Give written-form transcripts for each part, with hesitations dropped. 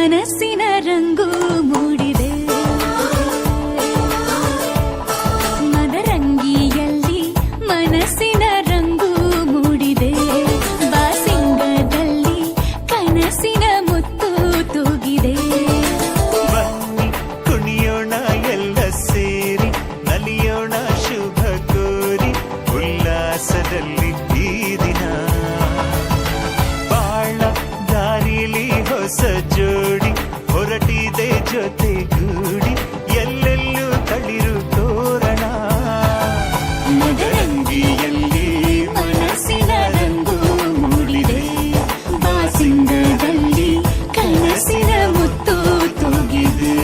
ಮನಸ್ಸಿನ ರಂಗು ಮೂಡಿದೆ. ಮದರಂಗಿಯಲ್ಲಿ ಮನಸ್ಸಿನ ರಂಗು ಮೂಡಿದೆ. ಬಾಸಿಂಗದಲ್ಲಿ ಕನಸಿನ ಮುತ್ತು ತೂಗಿದೆ. ಬನ್ನಿ ಕುಣಿಯೋಣ ಎಲ್ಲ ಸೇರಿ, ನಲಿಯೋಣ ಶುಭ ಕೋರಿ, ಉಲ್ಲಾಸದಲ್ಲಿ ಈ ದಿನ. ಬಾಳ ದಾರಿಲಿ ಹೊಸ ಜೋಡಿ ಹೊರಟಿದೆ ಜೊತೆಗೂಡಿ, ಎಲ್ಲೆಲ್ಲೂ ತಳಿರು ತೋರಣ. ಮದರಂಗಿಯಲ್ಲಿ ಮನಸ್ಸಿನ ರಂಗು ಮೂಡಿದೆ. ಬಾಸಿಂಗದಲ್ಲಿ ಕನಸಿನ ಮುತ್ತು ತೂಗಿದೆ.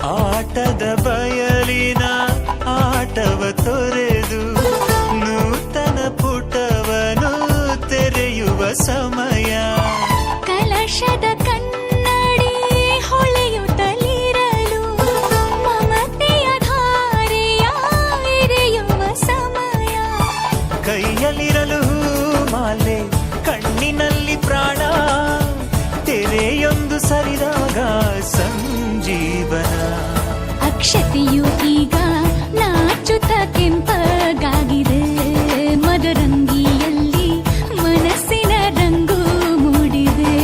ಆಟದ ಬಯಲಿನ ಆಟವ ತೊರೆದು ನೂತನ ಪುಟವನು ತೆರೆಯುವ ಸಮಯ. ಕಲಶದ ಕನ್ನಡಿ ಹೊಳೆಯುತ್ತಲಿರಲು ಮಮತೆಯ ಧಾರೆಯ ಎರೆಯುವ ಸಮಯ. ಕೈಯಲ್ಲಿರಲು ಮಾಲೆ, ಕಣ್ಣಿನಲ್ಲಿ ಪ್ರಾಣ, ತೆರೆಯೊಂದು ಸರಿದಾಗ ಸಂಜೀವನ. ಅಕ್ಷತೆಯು ಈಗ ನಾಚುತ್ತ ಕೆಂಪಗಾಗಿದೆ. ಮದರಂಗಿಯಲ್ಲಿ ಮನಸ್ಸಿನ ರಂಗು ಮೂಡಿದೆ.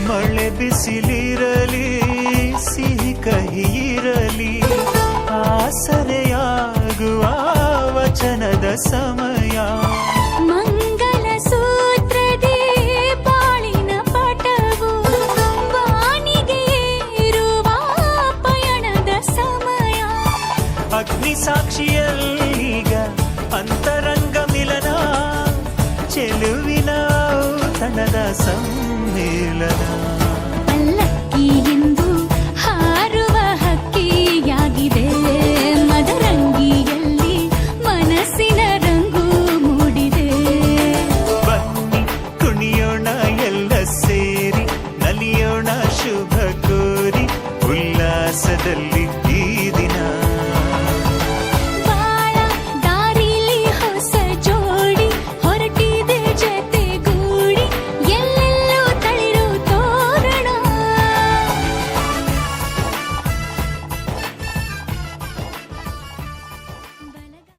ಮಳೆ ಬಿಸಿಲಿರಲಿ, ಸಿಹಿ ಕಹಿ ಇರಲಿ, ಆಸರೆಯಾಗುವ ವಚನದ ಸಮಯ. ಮಂಗಲ ಸೂತ್ರದೇ ಬಾಳಿನ ಪಟವು ವಾನಿಗೆ ಏರುವ ಪಯಣದ ಸಮಯ. ಅಗ್ನಿ ಸಾಕ್ಷಿಯಲ್ಲೀಗ ಅಂತರಂಗ ಮಿಲನ, ಚೆಲುವಿನ ತನದ ಸಮ್ಮೇಳನ.